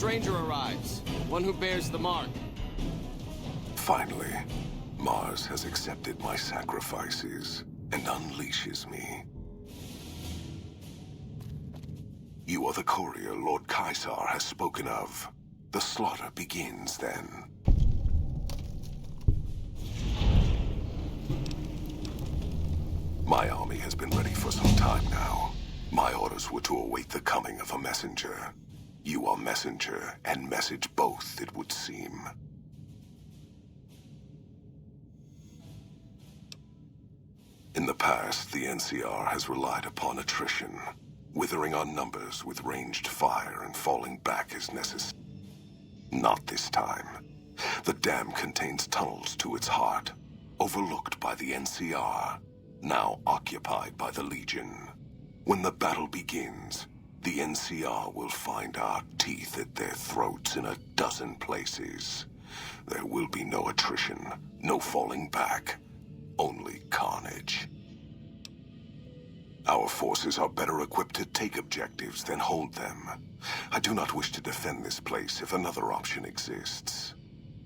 stranger arrives, one who bears the mark. Finally, Mars has accepted my sacrifices and unleashes me. You are the courier Lord Caesar has spoken of. The slaughter begins then. My army has been ready for some time now. My orders were to await the coming of a messenger. You are messenger and message both, it would seem. In the past, the NCR has relied upon attrition, withering our numbers with ranged fire and falling back as necessary. Not this time. The dam contains tunnels to its heart, overlooked by the NCR, now occupied by the Legion. When the battle begins, the NCR will find our teeth at their throats in a dozen places. There will be no attrition, no falling back, only carnage. Our forces are better equipped to take objectives than hold them. I do not wish to defend this place if another option exists.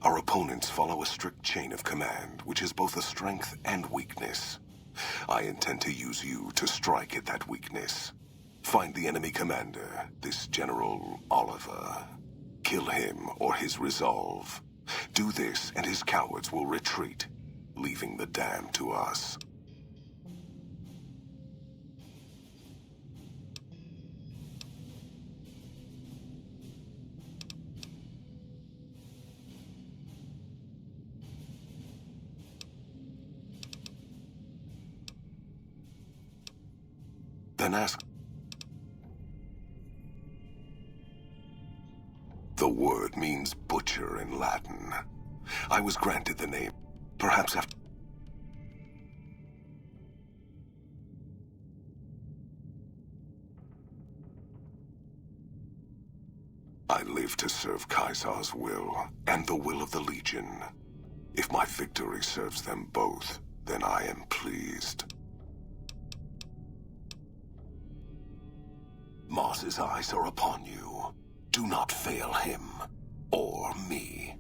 Our opponents follow a strict chain of command, which is both a strength and weakness. I intend to use you to strike at that weakness. Find the enemy commander, this General Oliver. Kill him or his resolve. Do this and his cowards will retreat, leaving the dam to us. Then ask. The word means butcher in Latin. I was granted the name, perhaps after... I live to serve Caesar's will, and the will of the Legion. If my victory serves them both, then I am pleased. Mars's eyes are upon you. Do not fail him, or me.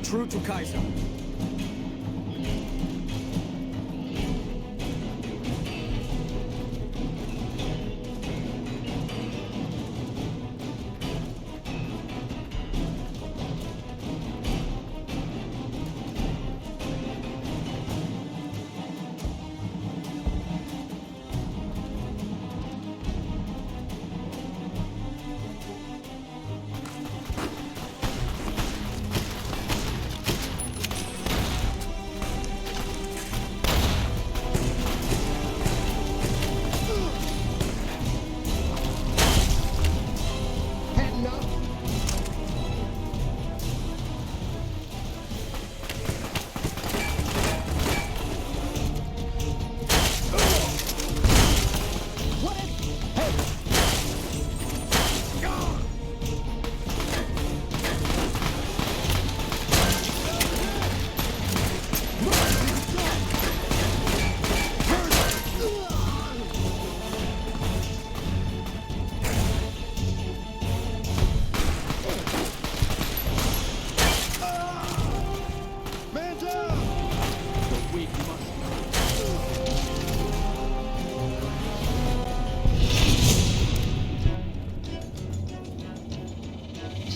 True to Kaiser.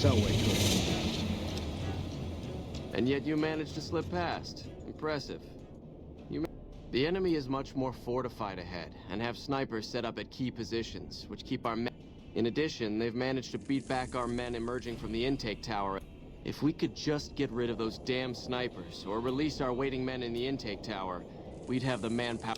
Selway could. And yet you managed to slip past. Impressive. The enemy is much more fortified ahead, and have snipers set up at key positions, which keep our men... In addition, they've managed to beat back our men emerging from the intake tower. If we could just get rid of those damn snipers, or release our waiting men in the intake tower, we'd have the manpower...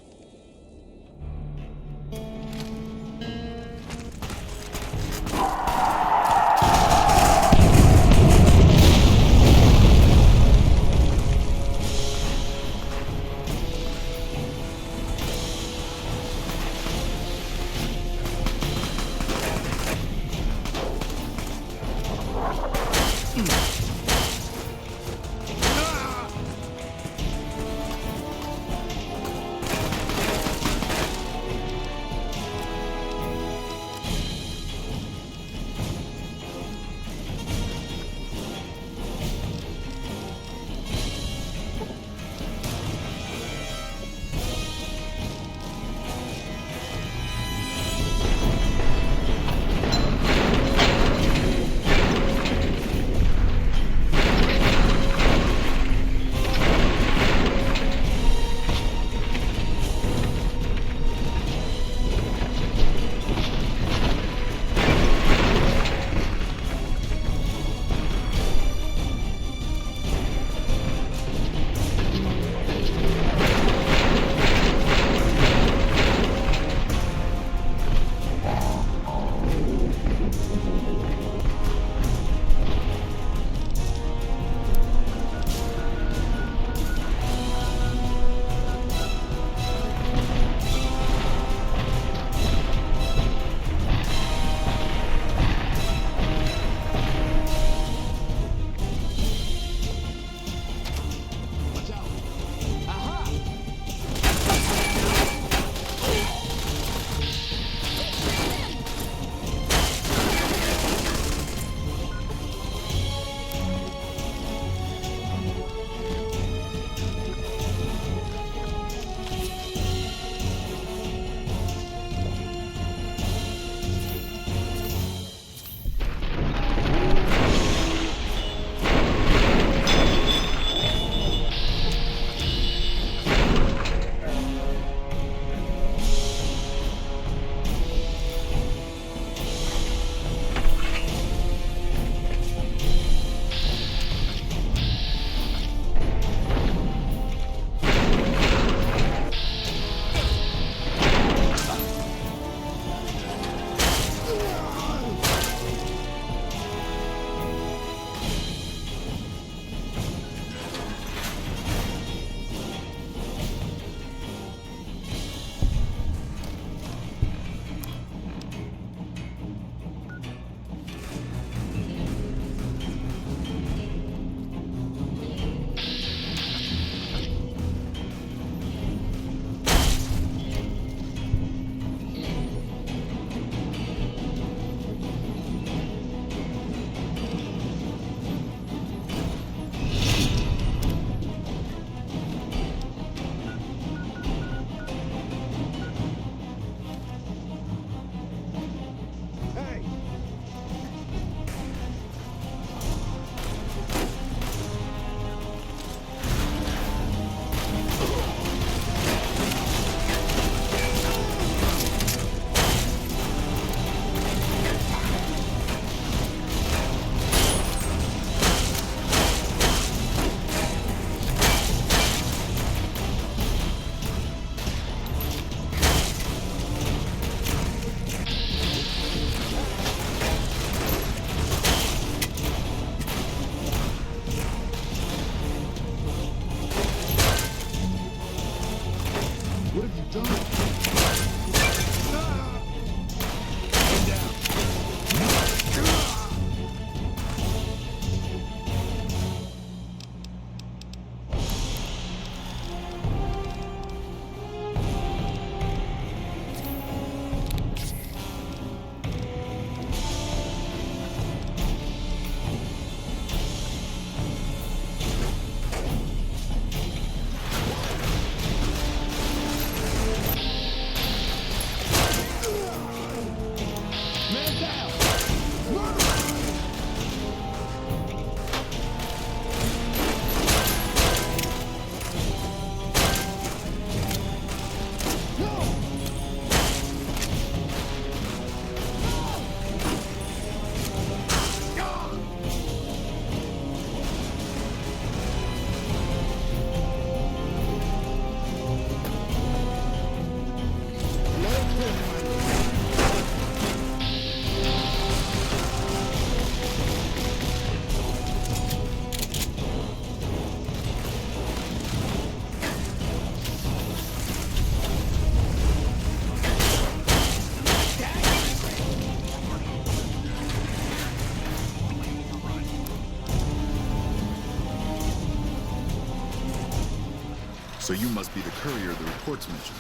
So you must be the courier the reports mentioned.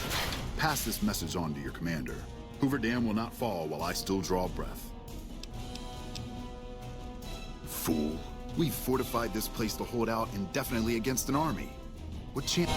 Pass this message on to your commander. Hoover Dam will not fall while I still draw breath. Fool. We've fortified this place to hold out indefinitely against an army. What chance?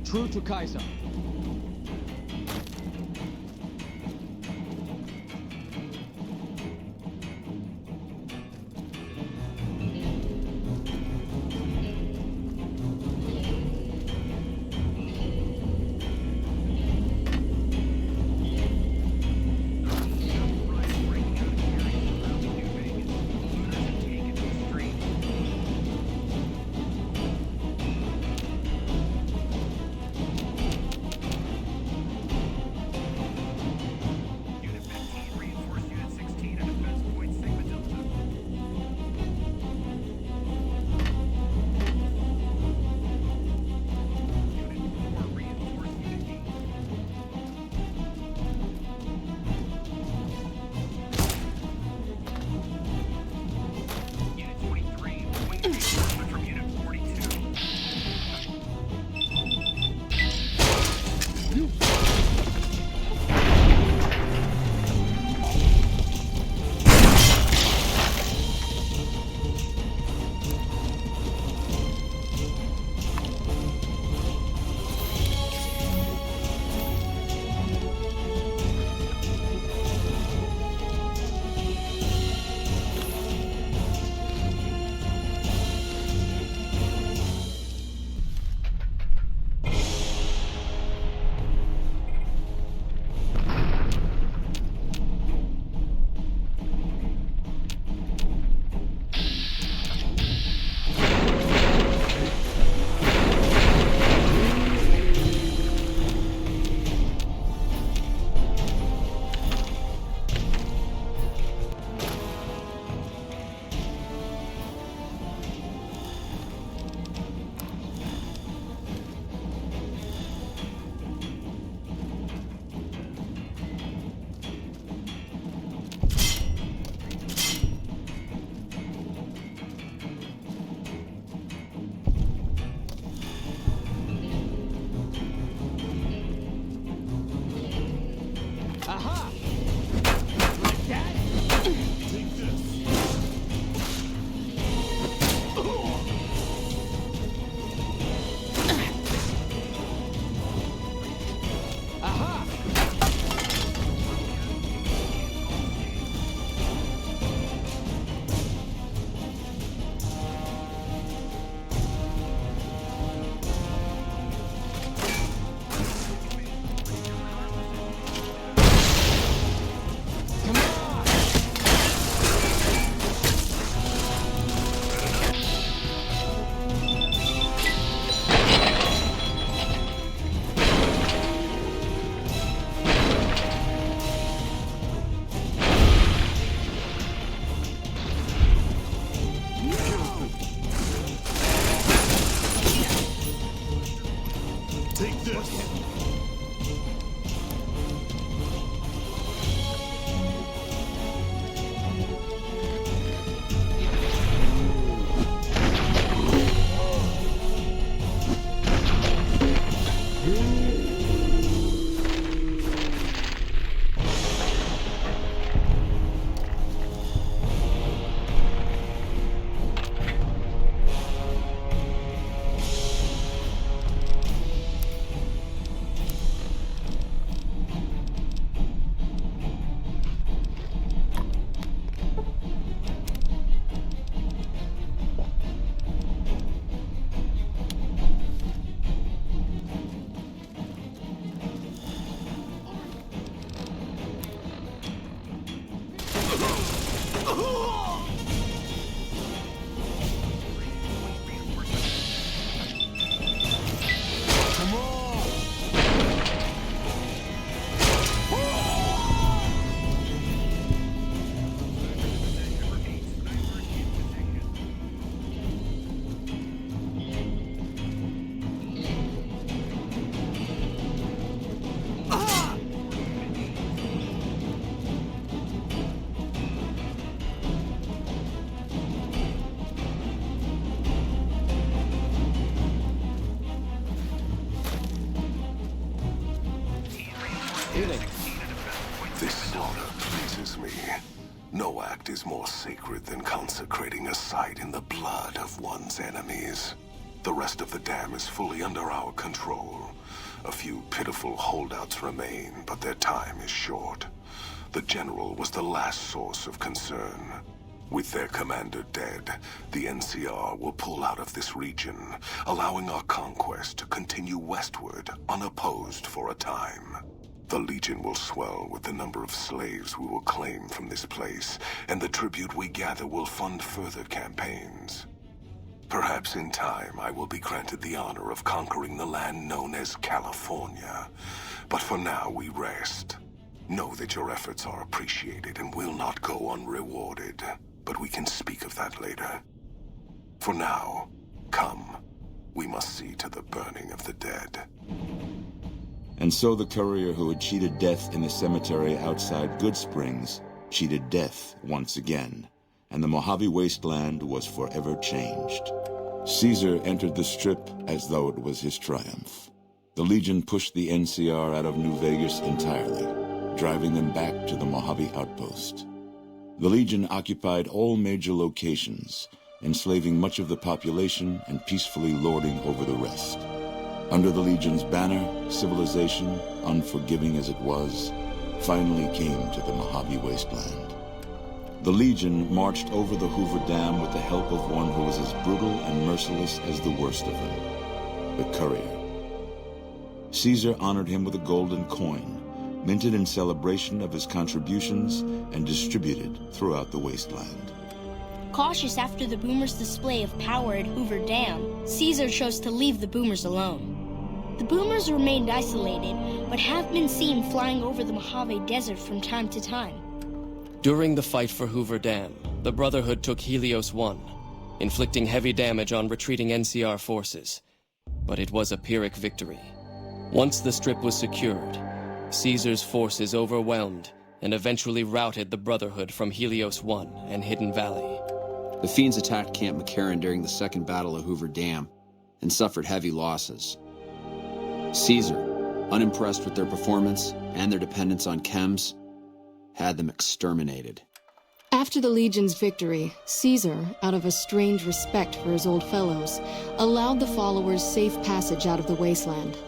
True to Kaiser. Healing. This slaughter pleases me. No act is more sacred than consecrating a site in the blood of one's enemies. The rest of the dam is fully under our control. A few pitiful holdouts remain, but their time is short. The general was the last source of concern. With their commander dead, the NCR will pull out of this region, allowing our conquest to continue westward unopposed for a time. The Legion will swell with the number of slaves we will claim from this place, and the tribute we gather will fund further campaigns. Perhaps in time I will be granted the honor of conquering the land known as California. But for now we rest. Know that your efforts are appreciated and will not go unrewarded. But we can speak of that later. For now, come. We must see to the burning of the dead. And so the courier who had cheated death in the cemetery outside Good Springs cheated death once again, and the Mojave Wasteland was forever changed. Caesar entered the Strip as though it was his triumph. The Legion pushed the NCR out of New Vegas entirely, driving them back to the Mojave Outpost. The Legion occupied all major locations, enslaving much of the population and peacefully lording over the rest. Under the Legion's banner, civilization, unforgiving as it was, finally came to the Mojave Wasteland. The Legion marched over the Hoover Dam with the help of one who was as brutal and merciless as the worst of them, the courier. Caesar honored him with a golden coin, minted in celebration of his contributions and distributed throughout the wasteland. Cautious after the boomers' display of power at Hoover Dam, Caesar chose to leave the boomers alone. The boomers remained isolated, but have been seen flying over the Mojave Desert from time to time. During the fight for Hoover Dam, the Brotherhood took Helios 1, inflicting heavy damage on retreating NCR forces. But it was a Pyrrhic victory. Once the Strip was secured, Caesar's forces overwhelmed and eventually routed the Brotherhood from Helios 1 and Hidden Valley. The Fiends attacked Camp McCarran during the Second Battle of Hoover Dam and suffered heavy losses. Caesar, unimpressed with their performance and their dependence on chems, had them exterminated. After the Legion's victory, Caesar, out of a strange respect for his old fellows, allowed the followers safe passage out of the wasteland.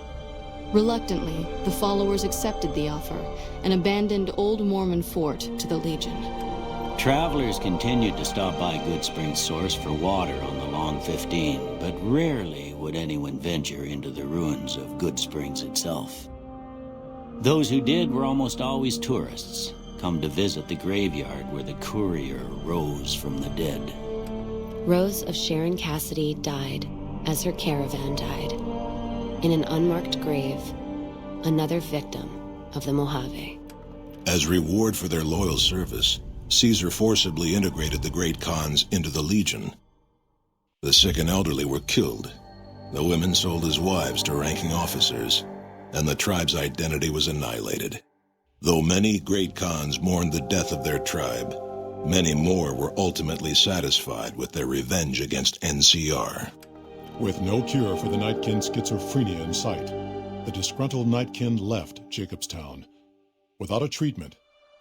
Reluctantly, the followers accepted the offer and abandoned Old Mormon Fort to the Legion. Travelers continued to stop by Good Springs Source for water on the Long 15, but rarely would anyone venture into the ruins of Good Springs itself. Those who did were almost always tourists, come to visit the graveyard where the courier rose from the dead. Rose of Sharon Cassidy died as her caravan died. In an unmarked grave, another victim of the Mojave. As reward for their loyal service, Caesar forcibly integrated the great Khans into the Legion. The sick and elderly were killed. The women sold as wives to ranking officers, and the tribe's identity was annihilated. Though many great Khans mourned the death of their tribe, many more were ultimately satisfied with their revenge against NCR. With no cure for the Nightkin schizophrenia in sight, the disgruntled Nightkin left Jacobstown. Without a treatment,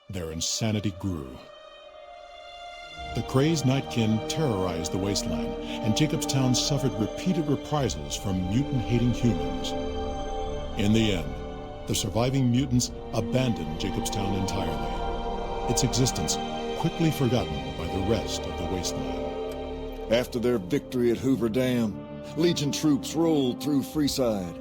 their insanity grew. The crazed Nightkin terrorized the wasteland, and Jacobstown suffered repeated reprisals from mutant-hating humans. In the end, the surviving mutants abandoned Jacobstown entirely, its existence quickly forgotten by the rest of the wasteland. After their victory at Hoover Dam, Legion troops rolled through Freeside.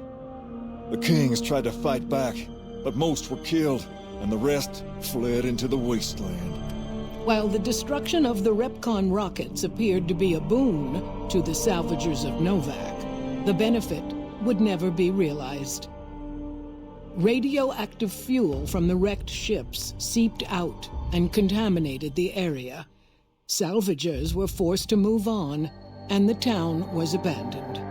The Kings tried to fight back, but most were killed, and the rest fled into the wasteland. While the destruction of the Repcon rockets appeared to be a boon to the salvagers of Novak, the benefit would never be realized. Radioactive fuel from the wrecked ships seeped out and contaminated the area. Salvagers were forced to move on, and the town was abandoned.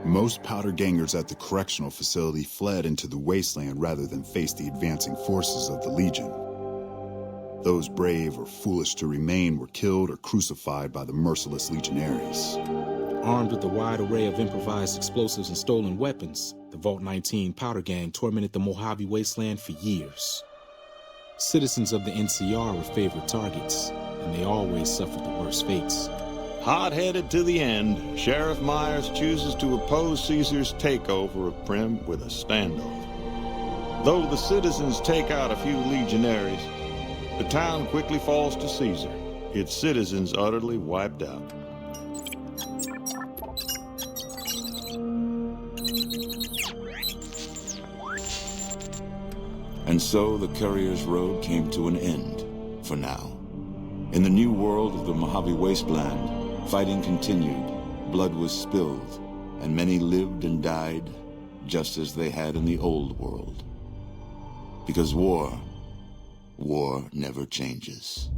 Most powder gangers at the correctional facility fled into the wasteland rather than face the advancing forces of the Legion. Those brave or foolish to remain were killed or crucified by the merciless legionaries. Armed with a wide array of improvised explosives and stolen weapons, the Vault 19 powder gang tormented the Mojave Wasteland for years. Citizens of the NCR were favored targets, and they always suffered the worst fates. Hot-headed to the end, Sheriff Myers chooses to oppose Caesar's takeover of Primm with a standoff. Though the citizens take out a few legionaries, the town quickly falls to Caesar, its citizens utterly wiped out. And so the Courier's Road came to an end, for now. In the new world of the Mojave Wasteland, fighting continued, blood was spilled, and many lived and died just as they had in the old world. Because war never changes.